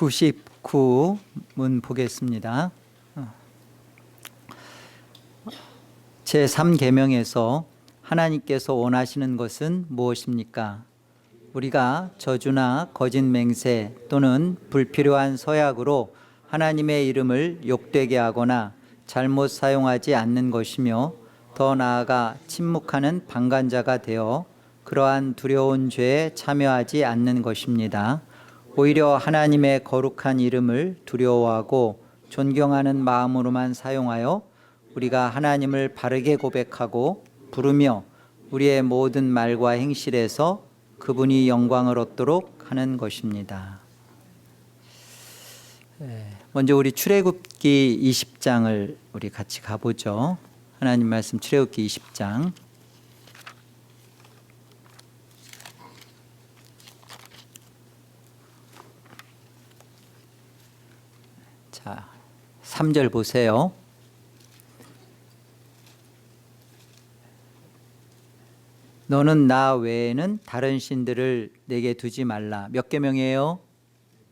99문 보겠습니다. 제3계명에서 하나님께서 원하시는 것은 무엇입니까? 우리가 저주나 거짓 맹세 또는 불필요한 서약으로 하나님의 이름을 욕되게 하거나 잘못 사용하지 않는 것이며, 더 나아가 침묵하는 방관자가 되어 그러한 두려운 죄에 참여하지 않는 것입니다. 오히려 하나님의 거룩한 이름을 두려워하고 존경하는 마음으로만 사용하여 우리가 하나님을 바르게 고백하고 부르며 우리의 모든 말과 행실에서 그분이 영광을 얻도록 하는 것입니다. 먼저 우리 출애굽기 20장을 우리 같이 가보죠. 하나님 말씀 출애굽기 20장. 자, 3절 보세요. 너는 나 외에는 다른 신들을 내게 두지 말라. 몇 계명이에요?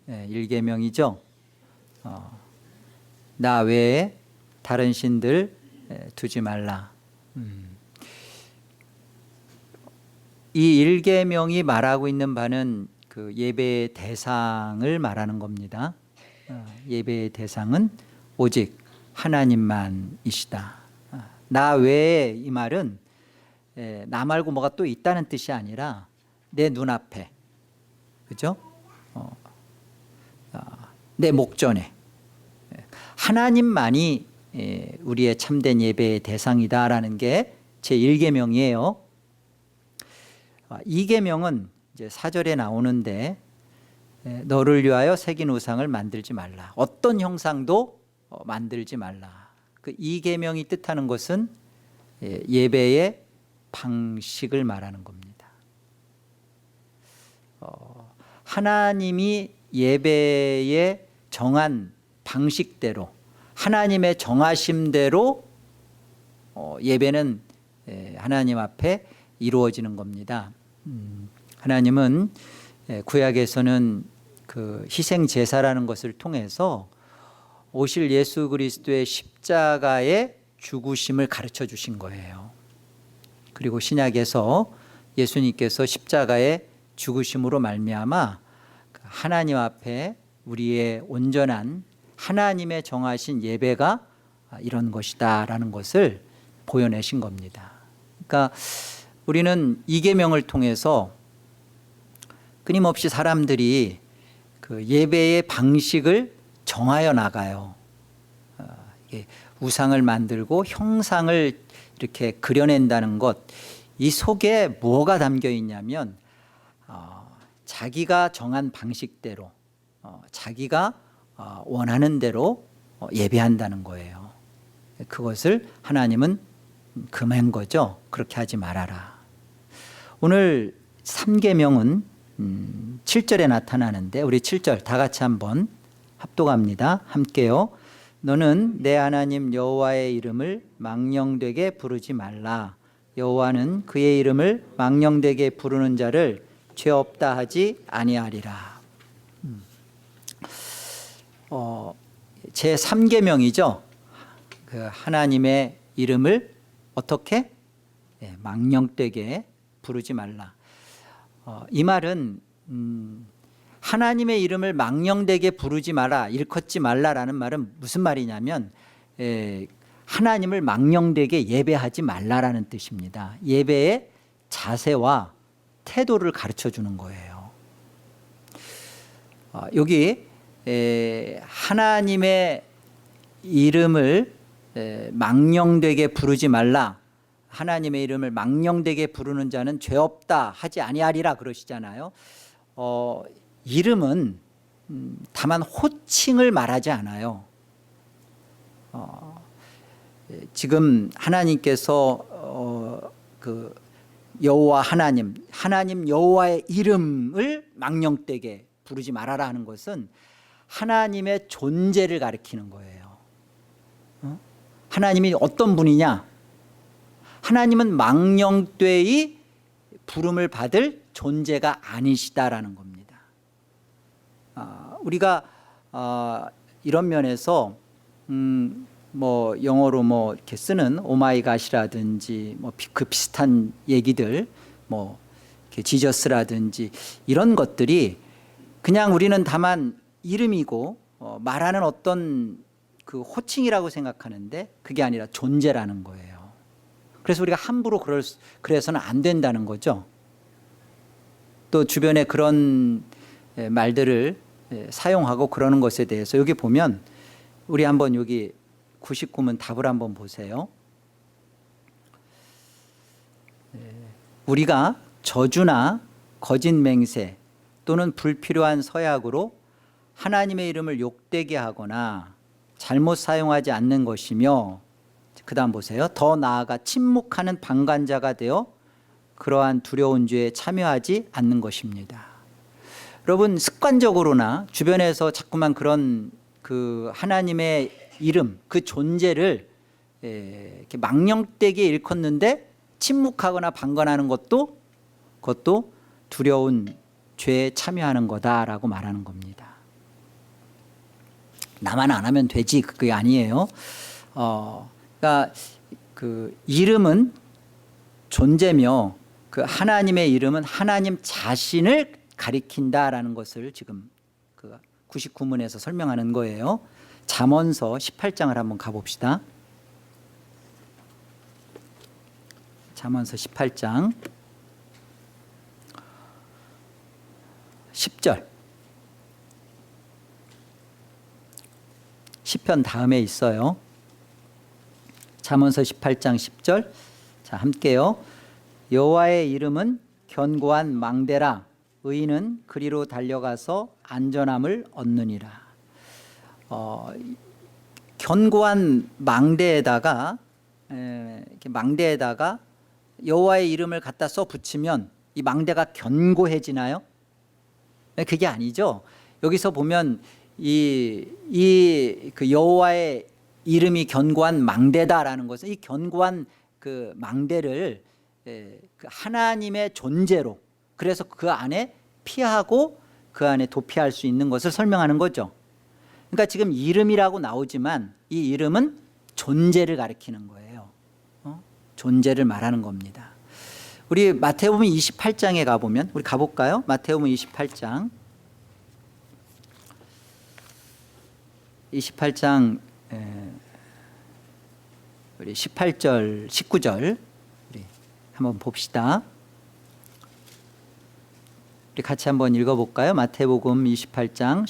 1계명이죠. 나 외에 다른 신들 두지 말라. 이 1계명이 말하고 있는 바는 그 예배의 대상을 말하는 겁니다. 예배의 대상은 오직 하나님만이시다. 나 외에, 이 말은 나 말고 뭐가 또 있다는 뜻이 아니라 내 눈앞에, 그죠? 내 목전에 하나님만이 우리의 참된 예배의 대상이다라는 게 제1계명이에요. 2계명은 이제 4절에 나오는데, 너를 위하여 새긴 우상을 만들지 말라. 어떤 형상도 만들지 말라. 그 2계명이 뜻하는 것은 예배의 방식을 말하는 겁니다. 하나님이 예배에 정한 방식대로, 하나님의 정하심대로 예배는 하나님 앞에 이루어지는 겁니다. 하나님은 구약에서는 그 희생 제사라는 것을 통해서 오실 예수 그리스도의 십자가의 죽으심을 가르쳐 주신 거예요. 그리고 신약에서 예수님께서 십자가의 죽으심으로 말미암아 하나님 앞에 우리의 온전한 하나님의 정하신 예배가 이런 것이다라는 것을 보여내신 겁니다. 그러니까 우리는 이 계명을 통해서 끊임없이 사람들이 그 예배의 방식을 정하여 나가요. 우상을 만들고 형상을 이렇게 그려낸다는 것, 이 속에 뭐가 담겨 있냐면 자기가 정한 방식대로, 자기가 원하는 대로 예배한다는 거예요. 그것을 하나님은 금한 거죠. 그렇게 하지 말아라. 오늘 3계명은 7절에 나타나는데, 우리 7절 다 같이 한번 합독합니다. 함께요. 너는 내 하나님 여호와의 이름을 망령되게 부르지 말라. 여호와는 그의 이름을 망령되게 부르는 자를 죄 없다 하지 아니하리라. 제3계명이죠. 그 하나님의 이름을 어떻게? 망령되게 부르지 말라. 이 말은 하나님의 이름을 망령되게 부르지 마라, 일컫지 말라라는 말은 무슨 말이냐면 하나님을 망령되게 예배하지 말라라는 뜻입니다. 예배의 자세와 태도를 가르쳐 주는 거예요. 여기 하나님의 이름을 망령되게 부르지 말라, 하나님의 이름을 망령되게 부르는 자는 죄 없다 하지 아니하리라 그러시잖아요. 이름은 다만 호칭을 말하지 않아요. 지금 하나님께서 그 여호와 하나님 여호와의 이름을 망령되게 부르지 말아라 하는 것은 하나님의 존재를 가리키는 거예요. 하나님이 어떤 분이냐? 하나님은 망령되이 부름을 받을 존재가 아니시다라는 겁니다. 우리가 이런 면에서 뭐 영어로 뭐 이렇게 쓰는 오마이갓이라든지 뭐 그 비슷한 얘기들, 뭐 이렇게 지저스라든지 이런 것들이 그냥 우리는 다만 이름이고 말하는 어떤 그 호칭이라고 생각하는데 그게 아니라 존재라는 거예요. 그래서 우리가 함부로 그래서는 안 된다는 거죠. 또 주변에 그런 말들을 사용하고 그러는 것에 대해서 여기 보면 우리 한번 여기 99문 답을 한번 보세요. 우리가 저주나 거짓 맹세 또는 불필요한 서약으로 하나님의 이름을 욕되게 하거나 잘못 사용하지 않는 것이며, 그 다음 보세요. 더 나아가 침묵하는 방관자가 되어 그러한 두려운 죄에 참여하지 않는 것입니다. 여러분, 습관적으로나 주변에서 자꾸만 그런 그 하나님의 이름, 그 존재를 이렇게 망령되게 일컫는데 침묵하거나 방관하는 그것도 두려운 죄에 참여하는 거다라고 말하는 겁니다. 나만 안 하면 되지, 그게 아니에요. 그러니까 그 이름은 존재며 그 하나님의 이름은 하나님 자신을 가리킨다라는 것을 지금 그 99문에서 설명하는 거예요. 잠언서 18장을 한번 가봅시다. 잠언서 18장 10절. 시편 다음에 있어요. 잠언서 18장 10절. 자, 함께요. 여호와의 이름은 견고한 망대라. 의인은 그리로 달려가서 안전함을 얻느니라. 견고한 망대에다가 이렇게 망대에다가 여호와의 이름을 갖다 써 붙이면 이 망대가 견고해지나요? 그게 아니죠. 여기서 보면 그 여호와의 이름이 견고한 망대다라는 것은 이 견고한 그 망대를 그 하나님의 존재로, 그래서 그 안에 피하고 그 안에 도피할 수 있는 것을 설명하는 거죠. 그러니까 지금 이름이라고 나오지만 이 이름은 존재를 가리키는 거예요. 존재를 말하는 겁니다. 우리 마태복음 28장에 가보면, 우리 가볼까요? 마태복음 28장 우리 18절 19절 우리 한번 봅시다. 우리 같이 한번 읽어볼까요? 마태복음 28장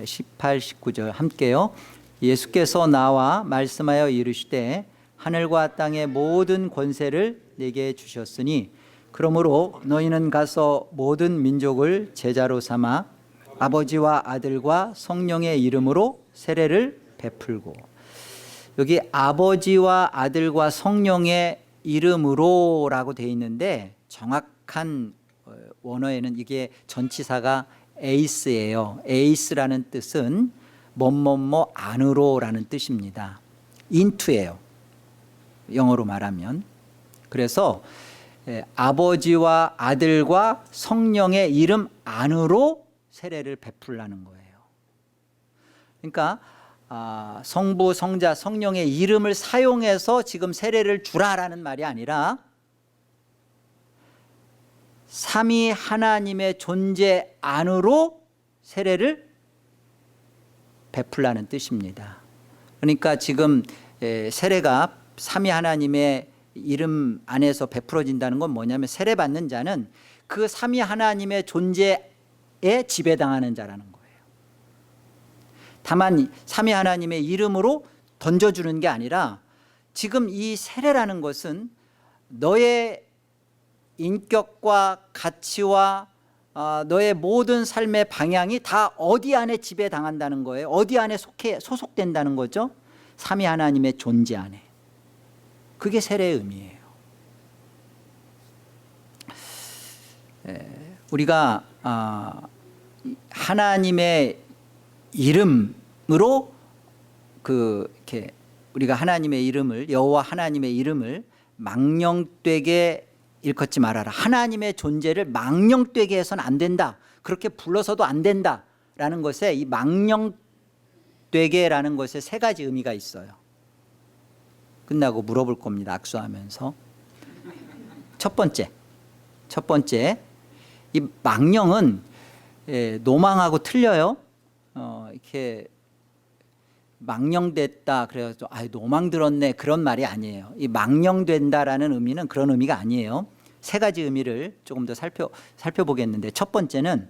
18, 19절 함께요. 예수께서 나와 말씀하여 이르시되 하늘과 땅의 모든 권세를 내게 주셨으니 그러므로 너희는 가서 모든 민족을 제자로 삼아 아버지와 아들과 성령의 이름으로 세례를 베풀고, 여기 아버지와 아들과 성령의 이름으로라고 되어 있는데 정확한 원어에는 이게 전치사가 에이스예요. 에이스라는 뜻은 뭐뭐뭐 안으로라는 뜻입니다. into예요. 영어로 말하면. 그래서 아버지와 아들과 성령의 이름 안으로 세례를 베풀라는 거예요. 그러니까 성부, 성자, 성령의 이름을 사용해서 지금 세례를 주라라는 말이 아니라 삼위 하나님의 존재 안으로 세례를 베풀라는 뜻입니다. 그러니까 지금 세례가 삼위 하나님의 이름 안에서 베풀어진다는 건 뭐냐면, 세례 받는 자는 그 삼위 하나님의 존재에 지배당하는 자라는 거예요. 다만 삼위 하나님의 이름으로 던져주는 게 아니라, 지금 이 세례라는 것은 너의 인격과 가치와 너의 모든 삶의 방향이 다 어디 안에 지배당한다는 거예요. 어디 안에 소속된다는 거죠. 삼위 하나님의 존재 안에. 그게 세례의 의미예요. 우리가 하나님의 이름으로 이렇게 우리가 하나님의 이름을, 여호와 하나님의 이름을 망령되게 일컫지 말아라. 하나님의 존재를 망령되게 해서는 안 된다. 그렇게 불러서도 안 된다라는 망령되게라는 것에 이 망령되게라는 것에 세 가지 의미가 있어요. 끝나고 물어볼 겁니다. 악수하면서. 첫 번째 이 망령은 노망하고 틀려요. 이렇게 망령됐다 그래서 노망 들었네 그런 말이 아니에요. 이 망령된다라는 의미는 그런 의미가 아니에요. 세 가지 의미를 조금 더 살펴보겠는데, 첫 번째는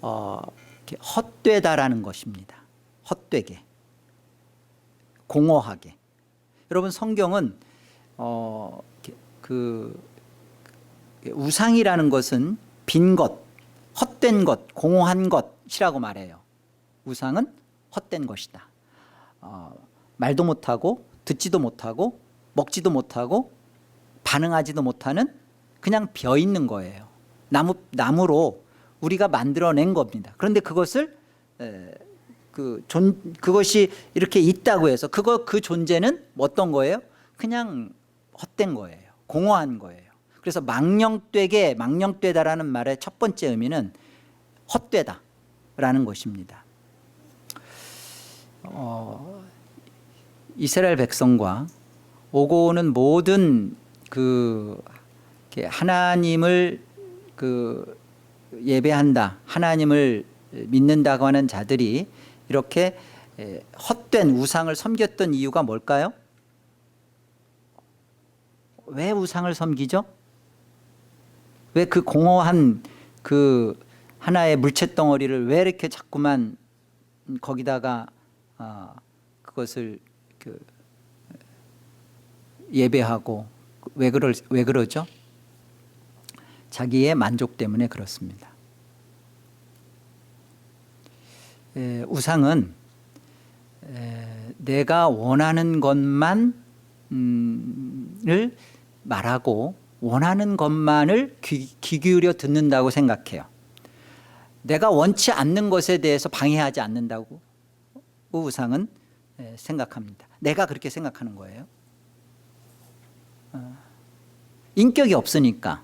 이렇게 헛되다라는 것입니다. 헛되게, 공허하게. 여러분, 성경은 우상이라는 것은 빈 것, 헛된 것, 공허한 것이라고 말해요. 우상은 헛된 것이다. 말도 못하고 듣지도 못하고 먹지도 못하고 반응하지도 못하는 그냥 비어 있는 거예요. 나무로 우리가 만들어낸 겁니다. 그런데 그것을 그것이 이렇게 있다고 해서 그 존재는 어떤 거예요? 그냥 헛된 거예요. 공허한 거예요. 그래서 망령되다라는 말의 첫 번째 의미는 헛되다라는 것입니다. 이스라엘 백성과 오고 오는 모든 하나님을 예배한다, 하나님을 믿는다고 하는 자들이 이렇게 헛된 우상을 섬겼던 이유가 뭘까요? 왜 우상을 섬기죠? 왜 그 공허한 하나의 물체 덩어리를 왜 이렇게 자꾸만 거기다가 그것을 예배하고 왜 그러죠? 자기의 만족 때문에 그렇습니다. 우상은 내가 원하는 것만을 말하고 원하는 것만을 귀 기울여 듣는다고 생각해요. 내가 원치 않는 것에 대해서 방해하지 않는다고 우상은 생각합니다. 내가 그렇게 생각하는 거예요. 인격이 없으니까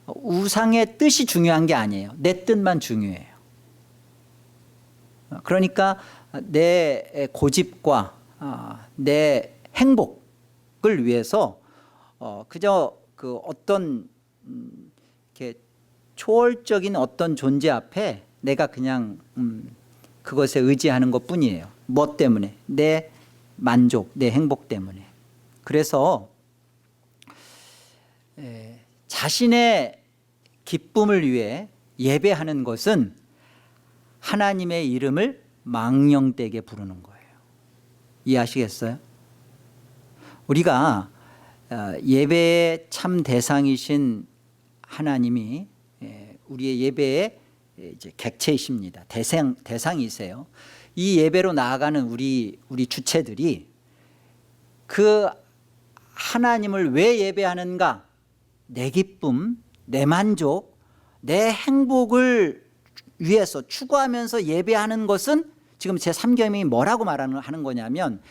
우상의 뜻이 중요한 게 아니에요. 내 뜻만 중요해요. 그러니까 내 고집과 내 행복을 위해서 그저 어떤 이렇게 초월적인 어떤 존재 앞에 내가 그냥 그것에 의지하는 것뿐이에요. 뭐 때문에? 내 만족, 내 행복 때문에. 그래서 자신의 기쁨을 위해 예배하는 것은 하나님의 이름을 망령되게 부르는 거예요. 이해하시겠어요? 우리가 예배의 참 대상이신 하나님이 우리의 예배의 이제 객체이십니다. 대상이세요. 이 예배로 나아가는 우리 주체들이 그 하나님을 왜 예배하는가? 내 기쁨, 내 만족, 내 행복을 위해서 추구하면서 예배하는 것은 지금 제3계명이 뭐라고 하는 거냐면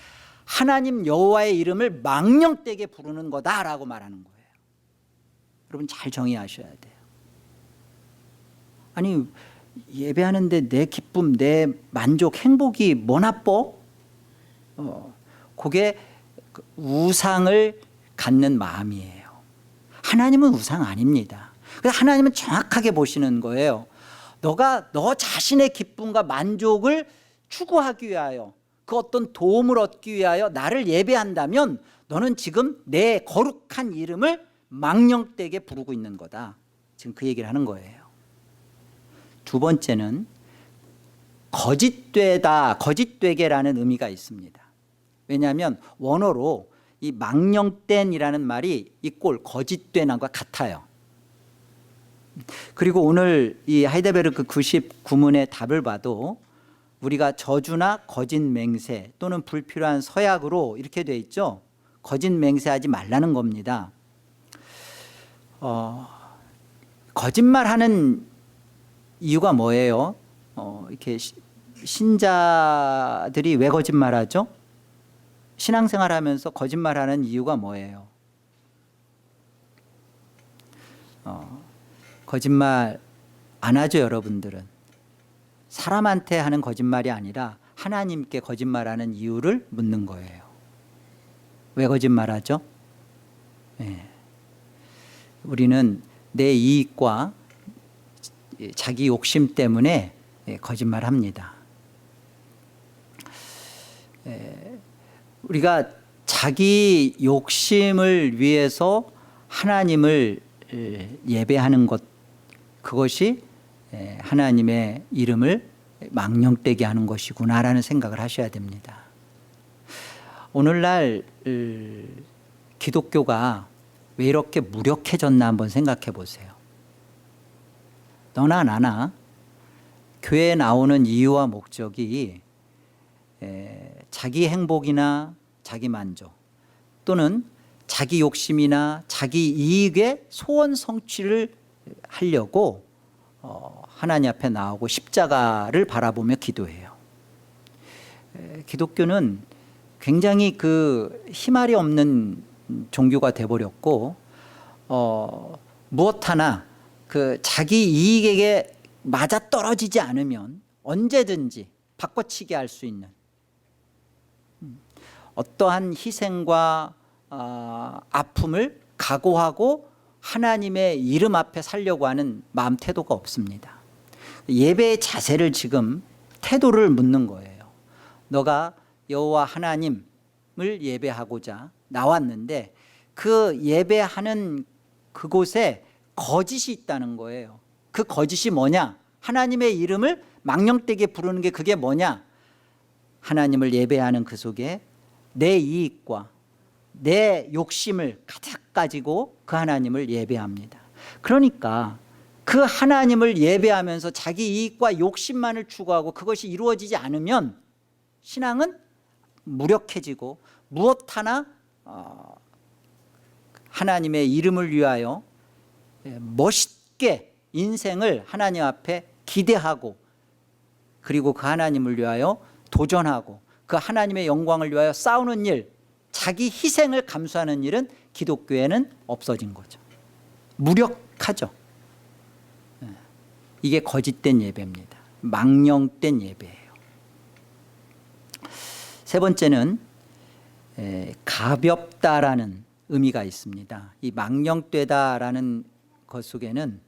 하나님 여호와의 이름을 망령되게 부르는 거다라고 말하는 거예요. 여러분 잘 정의하셔야 돼요. 아니 예배하는데 내 기쁨, 내 만족, 행복이 뭐 나빠? 그게 우상을 갖는 마음이에요. 하나님은 우상 아닙니다. 그래서 하나님은 정확하게 보시는 거예요. 너 자신의 기쁨과 만족을 추구하기 위하여 그 어떤 도움을 얻기 위하여 나를 예배한다면 너는 지금 내 거룩한 이름을 망령되게 부르고 있는 거다. 지금 그 얘기를 하는 거예요. 두 번째는 거짓되게라는 의미가 있습니다. 왜냐하면 원어로 이 망령된이라는 말이 이 꼴 거짓된과 같아요. 그리고 오늘 이 하이델베르크 99문의 답을 봐도 우리가 저주나 거짓 맹세 또는 불필요한 서약으로 이렇게 돼 있죠. 거짓 맹세하지 말라는 겁니다. 거짓말하는 이유가 뭐예요? 이렇게 신자들이 왜 거짓말하죠? 신앙생활하면서 거짓말하는 이유가 뭐예요? 거짓말 안 하죠, 여러분들은. 사람한테 하는 거짓말이 아니라 하나님께 거짓말하는 이유를 묻는 거예요. 왜 거짓말하죠? 네. 우리는 내 이익과 자기 욕심 때문에 거짓말합니다. 우리가 자기 욕심을 위해서 하나님을 예배하는 것, 그것이 하나님의 이름을 망령되게 하는 것이구나라는 생각을 하셔야 됩니다. 오늘날 기독교가 왜 이렇게 무력해졌나 한번 생각해 보세요. 너나 나나 교회에 나오는 이유와 목적이 자기 행복이나 자기 만족 또는 자기 욕심이나 자기 이익의 소원 성취를 하려고 하나님 앞에 나오고 십자가를 바라보며 기도해요. 기독교는 굉장히 그 힘알이 없는 종교가 돼버렸고 무엇 하나 그 자기 이익에게 맞아떨어지지 않으면 언제든지 바꿔치기 할 수 있는 어떠한 희생과 아픔을 각오하고 하나님의 이름 앞에 살려고 하는 마음 태도가 없습니다. 예배의 자세를 지금 태도를 묻는 거예요. 너가 여호와 하나님을 예배하고자 나왔는데 그 예배하는 그곳에 거짓이 있다는 거예요. 그 거짓이 뭐냐? 하나님의 이름을 망령되게 부르는 게 그게 뭐냐? 하나님을 예배하는 그 속에 내 이익과 내 욕심을 가득 가지고 그 하나님을 예배합니다. 그러니까 그 하나님을 예배하면서 자기 이익과 욕심만을 추구하고 그것이 이루어지지 않으면 신앙은 무력해지고 무엇 하나 하나님의 이름을 위하여 멋있게 인생을 하나님 앞에 기대하고 그리고 그 하나님을 위하여 도전하고 그 하나님의 영광을 위하여 싸우는 일, 자기 희생을 감수하는 일은 기독교에는 없어진 거죠. 무력하죠. 이게 거짓된 예배입니다. 망령된 예배예요. 세 번째는 가볍다라는 의미가 있습니다. 이 망령되다라는 것 속에는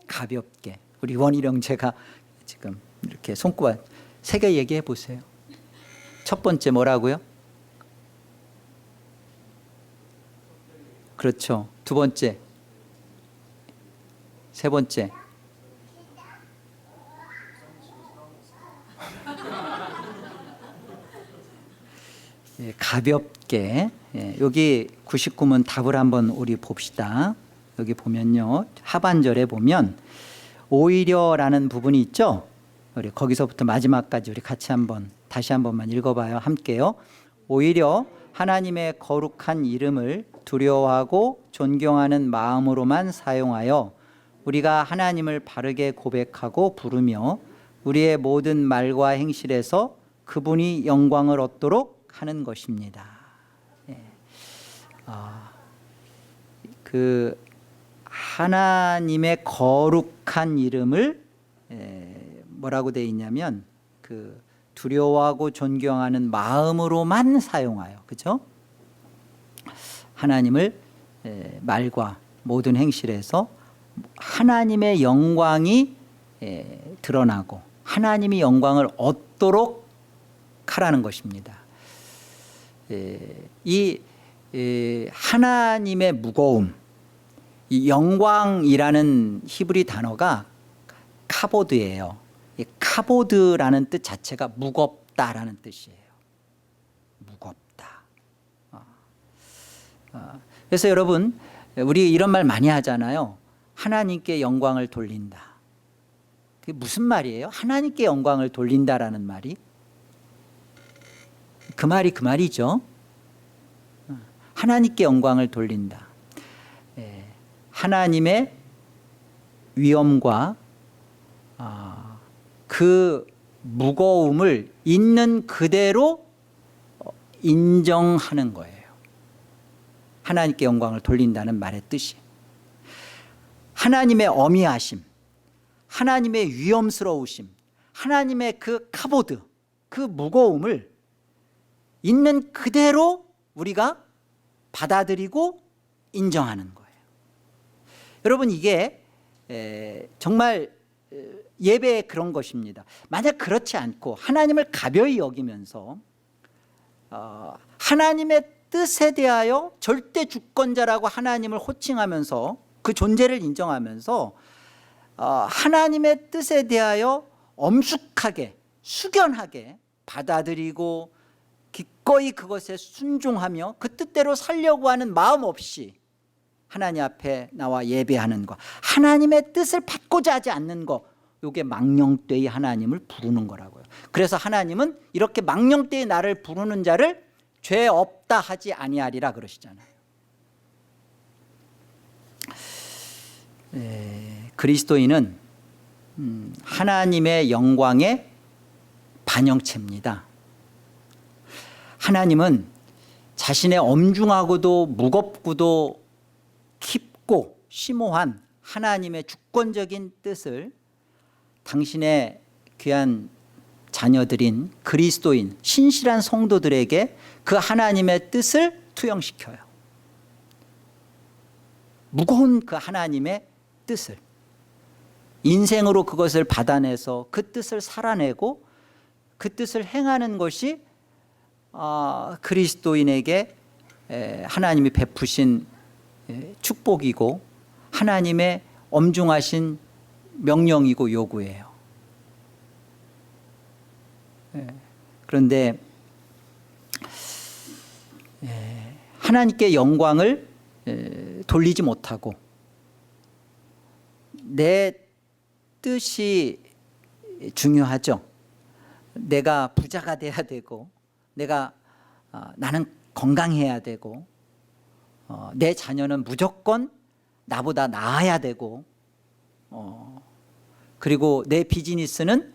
가볍게, 우리 원희령 제가 지금 이렇게 손꼽아 세 개 얘기해 보세요. 첫 번째 뭐라고요? 그렇죠. 두 번째, 세 번째. 가볍게. 여기 99문 답을 한번 우리 봅시다. 여기 보면요, 하반절에 보면 오히려라는 부분이 있죠. 우리 거기서부터 마지막까지 우리 같이 한번 다시 한 번만 읽어봐요. 함께요. 오히려 하나님의 거룩한 이름을 두려워하고 존경하는 마음으로만 사용하여 우리가 하나님을 바르게 고백하고 부르며 우리의 모든 말과 행실에서 그분이 영광을 얻도록 하는 것입니다. 그 하나님의 거룩한 이름을 뭐라고 되어 있냐면 그 두려워하고 존경하는 마음으로만 사용하여, 그렇죠? 하나님을 말과 모든 행실에서 하나님의 영광이 드러나고 하나님이 영광을 얻도록 하라는 것입니다. 이 하나님의 무거움, 이 영광이라는 히브리 단어가 카보드예요. 이 카보드라는 뜻 자체가 무겁다라는 뜻이에요. 무겁다. 그래서 여러분, 우리 이런 말 많이 하잖아요. 하나님께 영광을 돌린다. 그게 무슨 말이에요? 하나님께 영광을 돌린다라는 말이? 그 말이 그 말이죠. 하나님께 영광을 돌린다. 하나님의 위엄과 그 무거움을 있는 그대로 인정하는 거예요. 하나님께 영광을 돌린다는 말의 뜻이. 하나님의 어미하심, 하나님의 위엄스러우심, 하나님의 그 카보드, 그 무거움을 있는 그대로 우리가 받아들이고 인정하는 거예요. 여러분, 이게 정말 예배의 그런 것입니다. 만약 그렇지 않고 하나님을 가벼이 여기면서 하나님의 뜻에 대하여 절대 주권자라고 하나님을 호칭하면서 그 존재를 인정하면서 하나님의 뜻에 대하여 엄숙하게 숙연하게 받아들이고 기꺼이 그것에 순종하며 그 뜻대로 살려고 하는 마음 없이 하나님 앞에 나와 예배하는 것, 하나님의 뜻을 받고자 하지 않는 것, 이게 망령되이 하나님을 부르는 거라고요. 그래서 하나님은 이렇게 망령되이 나를 부르는 자를 죄 없다 하지 아니하리라 그러시잖아요. 그리스도인은 하나님의 영광의 반영체입니다. 하나님은 자신의 엄중하고도 무겁고도 깊고 심오한 하나님의 주권적인 뜻을 당신의 귀한 자녀들인 그리스도인 신실한 성도들에게 그 하나님의 뜻을 투영시켜요. 무거운 그 하나님의 뜻을 인생으로 그것을 받아내서 그 뜻을 살아내고 그 뜻을 행하는 것이 그리스도인에게 하나님이 베푸신 축복이고 하나님의 엄중하신 명령이고 요구예요. 그런데 하나님께 영광을 돌리지 못하고 내 뜻이 중요하죠. 내가 부자가 돼야 되고 나는 건강해야 되고 내 자녀는 무조건 나보다 나아야 되고 그리고 내 비즈니스는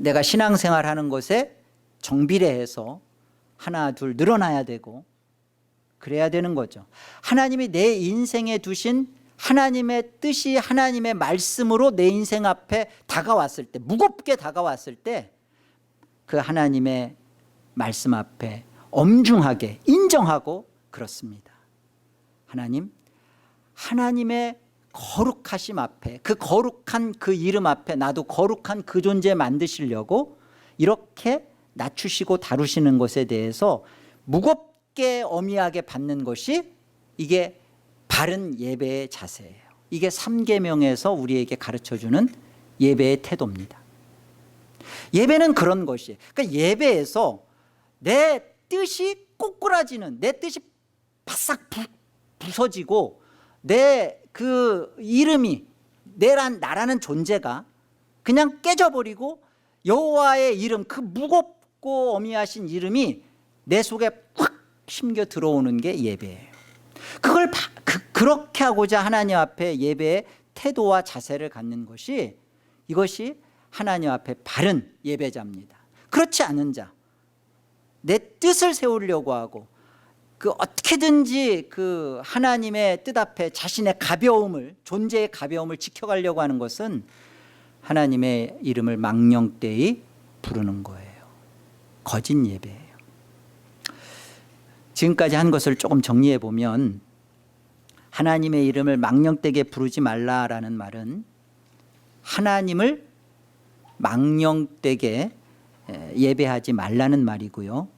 내가 신앙생활하는 것에 정비례해서 하나 둘 늘어나야 되고 그래야 되는 거죠. 하나님이 내 인생에 두신 하나님의 뜻이 하나님의 말씀으로 내 인생 앞에 다가왔을 때, 무겁게 다가왔을 때 그 하나님의 말씀 앞에 엄중하게 인정하고 그렇습니다. 하나님의 거룩하심 앞에, 그 거룩한 그 이름 앞에 나도 거룩한 그 존재 만드시려고 이렇게 낮추시고 다루시는 것에 대해서 무겁게 어미하게 받는 것이 이게 바른 예배의 자세예요. 이게 3계명에서 우리에게 가르쳐주는 예배의 태도입니다. 예배는 그런 것이에요. 그러니까 예배에서 내 뜻이 꼬꾸라지는, 내 뜻이 바싹 부서지고 내 그 이름이, 나라는 존재가 그냥 깨져버리고 여호와의 이름, 그 무겁고 어미하신 이름이 내 속에 확 심겨 들어오는 게 예배예요. 그걸 그렇게 하고자 하나님 앞에 예배의 태도와 자세를 갖는 것이, 이것이 하나님 앞에 바른 예배자입니다. 그렇지 않은 자, 내 뜻을 세우려고 하고 그 어떻게든지 그 하나님의 뜻 앞에 자신의 가벼움을, 존재의 가벼움을 지켜가려고 하는 것은 하나님의 이름을 망령되이 부르는 거예요. 거짓 예배예요. 지금까지 한 것을 조금 정리해 보면, 하나님의 이름을 망령되게 부르지 말라라는 말은 하나님을 망령되게 예배하지 말라는 말이고요.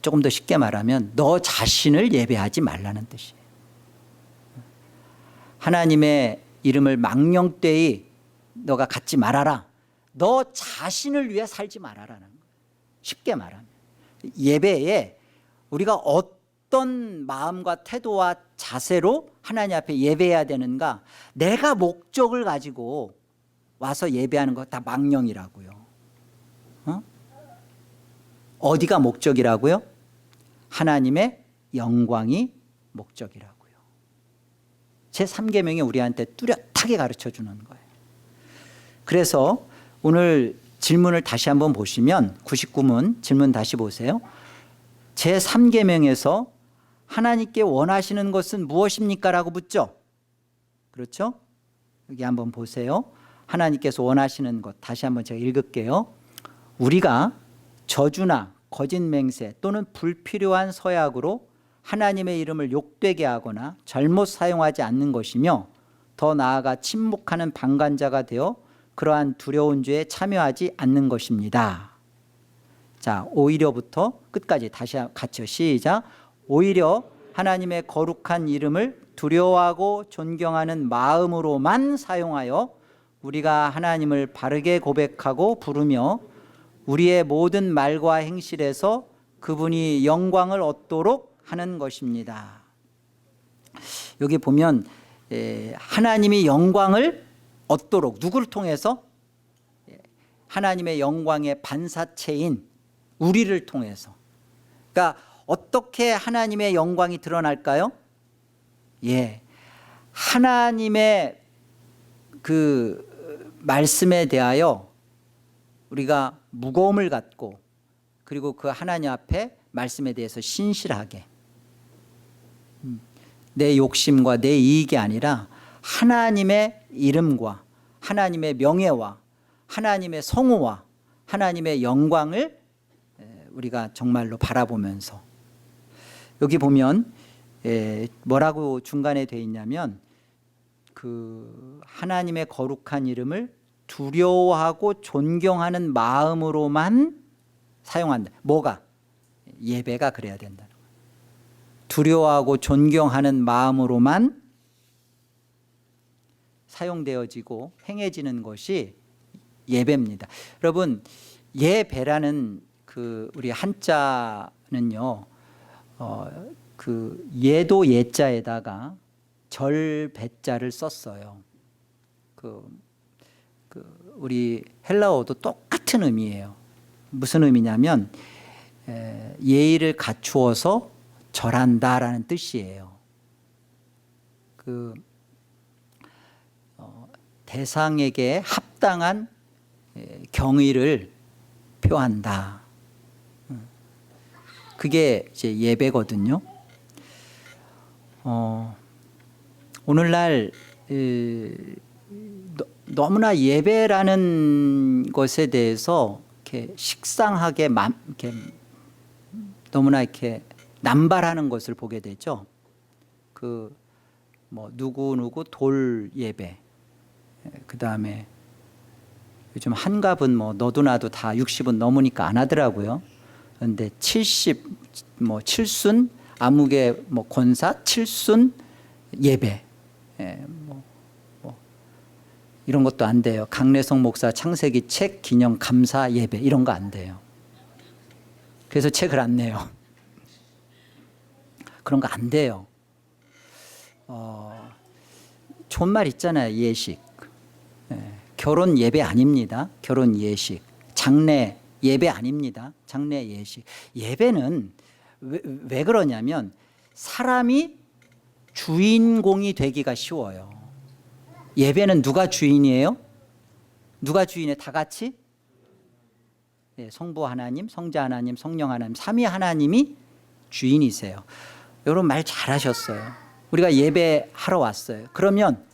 조금 더 쉽게 말하면 너 자신을 예배하지 말라는 뜻이에요. 하나님의 이름을 망령되이 너가 갖지 말아라. 너 자신을 위해 살지 말아라는 거예요. 쉽게 말하면 예배에 우리가 어떤 마음과 태도와 자세로 하나님 앞에 예배해야 되는가, 내가 목적을 가지고 와서 예배하는 거 다 망령이라고요. 어디가 목적이라고요? 하나님의 영광이 목적이라고요. 제3계명이 우리한테 뚜렷하게 가르쳐주는 거예요. 그래서 오늘 질문을 다시 한번 보시면 99문 질문 다시 보세요. 제3계명에서 하나님께 원하시는 것은 무엇입니까? 라고 묻죠. 그렇죠? 여기 한번 보세요. 하나님께서 원하시는 것 다시 한번 제가 읽을게요. 우리가 저주나 거짓 맹세 또는 불필요한 서약으로 하나님의 이름을 욕되게 하거나 잘못 사용하지 않는 것이며 더 나아가 침묵하는 방관자가 되어 그러한 두려운 죄에 참여하지 않는 것입니다. 자, 오히려부터 끝까지 다시 같이요. 시작. 오히려 하나님의 거룩한 이름을 두려워하고 존경하는 마음으로만 사용하여 우리가 하나님을 바르게 고백하고 부르며 우리의 모든 말과 행실에서 그분이 영광을 얻도록 하는 것입니다. 여기 보면 하나님이 영광을 얻도록 누구를 통해서? 하나님의 영광의 반사체인 우리를 통해서. 그러니까 어떻게 하나님의 영광이 드러날까요? 하나님의 그 말씀에 대하여 우리가 무거움을 갖고 그리고 그 하나님 앞에 말씀에 대해서 신실하게 내 욕심과 내 이익이 아니라 하나님의 이름과 하나님의 명예와 하나님의 성호와 하나님의 영광을 우리가 정말로 바라보면서 여기 보면 뭐라고 중간에 되어 있냐면 그 하나님의 거룩한 이름을 두려워하고 존경하는 마음으로만 사용한다. 뭐가? 예배가 그래야 된다는 거예요. 두려워하고 존경하는 마음으로만 사용되어지고 행해지는 것이 예배입니다. 여러분, 예배라는 그 우리 한자는요, 그 예도 예자에다가 절 배자를 썼어요. 우리 헬라어도 똑같은 의미예요. 무슨 의미냐면 예의를 갖추어서 절한다라는 뜻이에요. 대상에게 합당한 경의를 표한다. 그게 이제 예배거든요. 오늘날 너무나 예배라는 것에 대해서 이렇게 식상하게 이렇게 너무나 이렇게 남발하는 것을 보게 되죠. 뭐 누구 돌 예배, 그 다음에 요즘 한갑은 뭐 너도 나도 다 60은 넘으니까 안 하더라고요. 그런데 70, 뭐 칠순, 아무개 뭐 권사, 칠순 예배, 뭐 이런 것도 안 돼요. 강래성 목사 창세기 책 기념 감사 예배 이런 거 안 돼요. 그래서 책을 안 내요. 그런 거 안 돼요. 좋은 말 있잖아요. 예식. 결혼 예배 아닙니다. 결혼 예식. 장례 예배 아닙니다. 장례 예식. 예배는 왜 그러냐면 사람이 주인공이 되기가 쉬워요. 예배는 누가 주인이에요? 누가 주인이에요? 다 같이? 성부 하나님, 성자 하나님, 성령 하나님, 삼위 하나님이 주인이세요. 여러분 말 잘하셨어요. 우리가 예배하러 왔어요. 그러면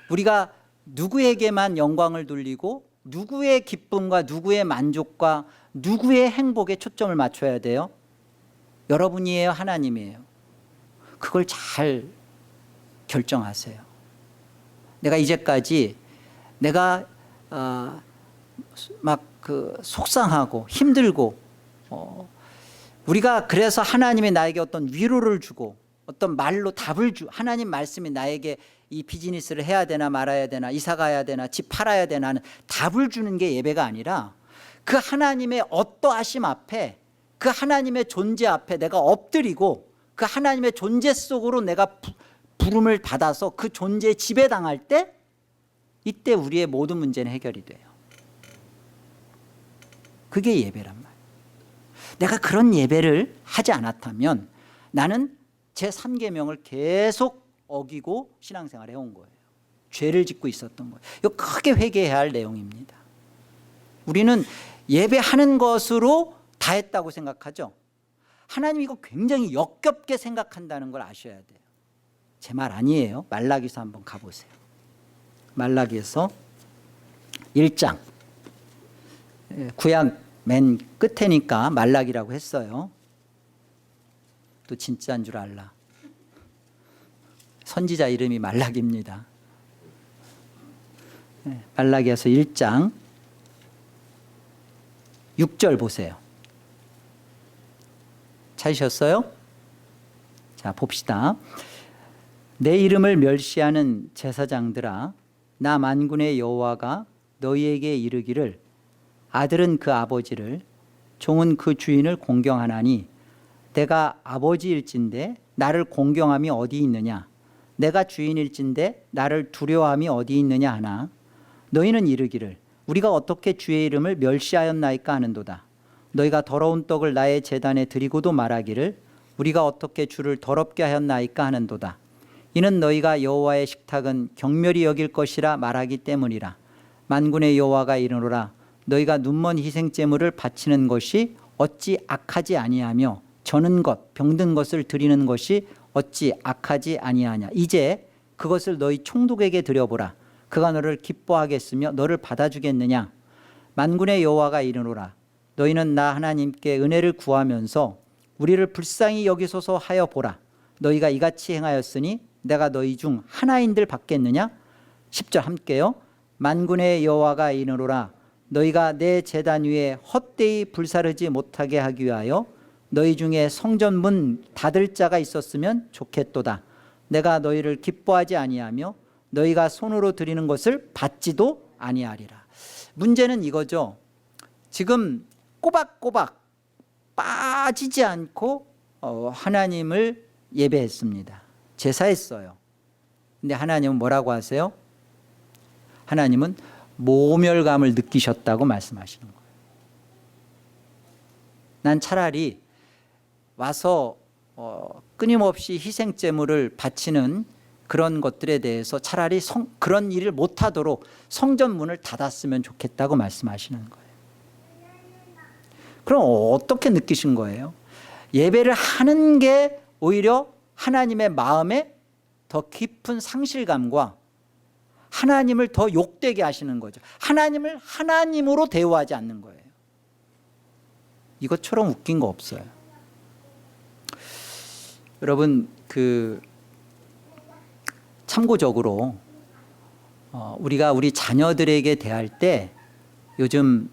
우리가 누구에게만 영광을 돌리고 누구의 기쁨과 누구의 만족과 누구의 행복에 초점을 맞춰야 돼요? 여러분이에요? 하나님이에요? 그걸 잘 결정하세요. 내가 이제까지 내가 막 속상하고 힘들고 우리가 그래서 하나님이 나에게 어떤 위로를 주고 어떤 말로 답을 하나님 말씀이 나에게 이 비즈니스를 해야 되나 말아야 되나 이사 가야 되나 집 팔아야 되나 하는 답을 주는 게 예배가 아니라 그 하나님의 어떠하심 앞에 그 하나님의 존재 앞에 내가 엎드리고 그 하나님의 존재 속으로 내가 부름을 받아서 그 존재에 지배당할 때 이때 우리의 모든 문제는 해결이 돼요. 그게 예배란 말이에요. 내가 그런 예배를 하지 않았다면 나는 제3계명을 계속 어기고 신앙생활을 해온 거예요. 죄를 짓고 있었던 거예요. 이거 크게 회개해야 할 내용입니다. 우리는 예배하는 것으로 다 했다고 생각하죠. 하나님 이거 굉장히 역겹게 생각한다는 걸 아셔야 돼요. 제 말 아니에요. 말라기서 한번 가보세요. 말라기에서 1장. 구약 맨 끝에니까 말라기라고 했어요. 또 진짜인 줄 알라. 선지자 이름이 말라기입니다. 말라기에서 1장 6절 보세요. 찾으셨어요? 자, 봅시다. 내 이름을 멸시하는 제사장들아, 나 만군의 여호와가 너희에게 이르기를 아들은 그 아버지를 종은 그 주인을 공경하나니 내가 아버지일진데 나를 공경함이 어디 있느냐, 내가 주인일진데 나를 두려워함이 어디 있느냐 하나, 너희는 이르기를 우리가 어떻게 주의 이름을 멸시하였나이까 하는도다. 너희가 더러운 떡을 나의 제단에 드리고도 말하기를 우리가 어떻게 주를 더럽게 하였나이까 하는도다. 이는 너희가 여호와의 식탁은 경멸히 여길 것이라 말하기 때문이라. 만군의 여호와가 이르노라. 너희가 눈먼 희생제물을 바치는 것이 어찌 악하지 아니하며 저는 것 병든 것을 드리는 것이 어찌 악하지 아니하냐. 이제 그것을 너희 총독에게 드려보라. 그가 너를 기뻐하겠으며 너를 받아주겠느냐. 만군의 여호와가 이르노라. 너희는 나 하나님께 은혜를 구하면서 우리를 불쌍히 여기소서 하여 보라. 너희가 이같이 행하였으니 내가 너희 중 하나인들 받겠느냐. 10절 함께요. 만군의 여호와가 이르노라. 너희가 내 제단 위에 헛되이 불사르지 못하게 하기 위하여 너희 중에 성전문 닫을 자가 있었으면 좋겠도다. 내가 너희를 기뻐하지 아니하며 너희가 손으로 드리는 것을 받지도 아니하리라. 문제는 이거죠. 지금 꼬박꼬박 빠지지 않고 하나님을 예배했습니다. 제사했어요. 근데 하나님은 뭐라고 하세요? 하나님은 모멸감을 느끼셨다고 말씀하시는 거예요. 난 차라리 와서 끊임없이 희생제물을 바치는 그런 것들에 대해서 차라리 그런 일을 못하도록 성전 문을 닫았으면 좋겠다고 말씀하시는 거예요. 그럼 어떻게 느끼신 거예요? 예배를 하는 게 오히려 하나님의 마음에 더 깊은 상실감과 하나님을 더 욕되게 하시는 거죠. 하나님을 하나님으로 대우하지 않는 거예요. 이것처럼 웃긴 거 없어요. 여러분, 참고적으로 우리가 우리 자녀들에게 대할 때 요즘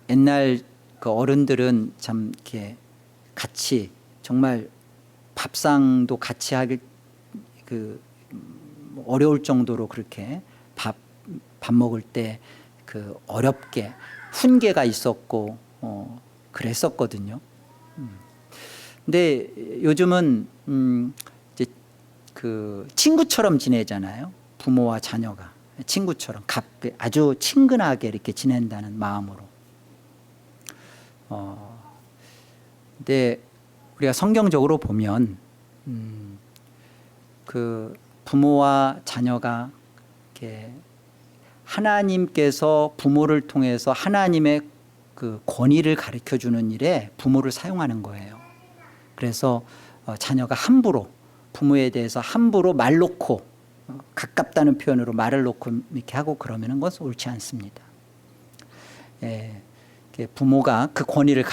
옛날 그 어른들은 참 이렇게 같이 정말 밥상도 같이 하기 어려울 정도로 그렇게 밥 먹을 때 어렵게 훈계가 있었고 그랬었거든요. 근데 요즘은 이제 친구처럼 지내잖아요. 부모와 자녀가 친구처럼 아주 친근하게 이렇게 지낸다는 마음으로. 근데 우리가 성경적으로 보면 부모와 자녀가 이렇게 하나님께서 부모를 통해서 하나님의 권위를 가르쳐 주는 일에 부모를 사용하는 거예요. 그래서 자녀가 함부로 부모에 대해서 함부로 말 놓고 가깝다는 표현으로 말을 놓고 이렇게 하고 그러면 그것은 옳지 않습니다. 부모가 그 권위를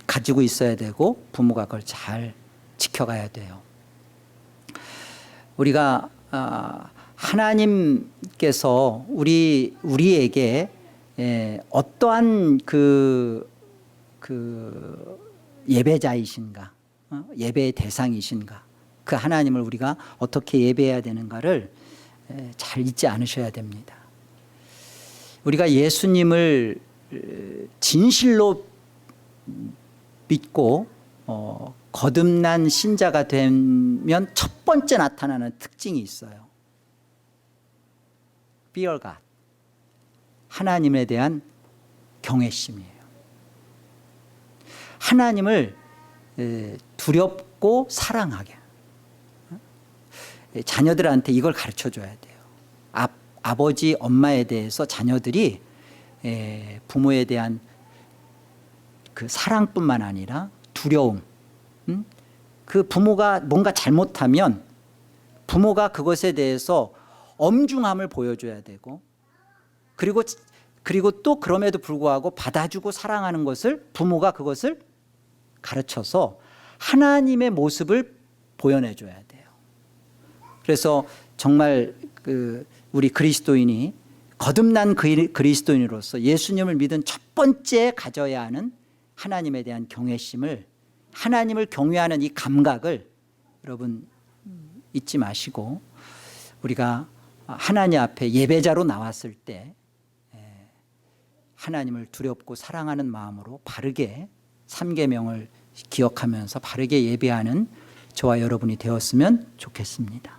가지고 있어야 되고 부모가 그걸 잘 지켜가야 돼요. 우리가 하나님께서 우리에게 어떠한 예배자이신가, 예배의 대상이신가, 그 하나님을 우리가 어떻게 예배해야 되는가를 잘 잊지 않으셔야 됩니다. 우리가 예수님을 진실로 믿고 거듭난 신자가 되면 첫 번째 나타나는 특징이 있어요. Fear God. 하나님에 대한 경외심이에요. 하나님을 두렵고 사랑하게. 자녀들한테 이걸 가르쳐줘야 돼요. 아버지, 엄마에 대해서 자녀들이 부모에 대한 그 사랑뿐만 아니라 두려움, 그 부모가 뭔가 잘못하면 부모가 그것에 대해서 엄중함을 보여줘야 되고, 그리고 또 그럼에도 불구하고 받아주고 사랑하는 것을, 부모가 그것을 가르쳐서 하나님의 모습을 보여내줘야 돼요. 그래서 정말 우리 그리스도인이 거듭난 그리스도인으로서 예수님을 믿은 첫 번째 가져야 하는 하나님에 대한 경외심을, 하나님을 경외하는 이 감각을 여러분 잊지 마시고, 우리가 하나님 앞에 예배자로 나왔을 때 하나님을 두렵고 사랑하는 마음으로 바르게 3계명을 기억하면서 바르게 예배하는 저와 여러분이 되었으면 좋겠습니다.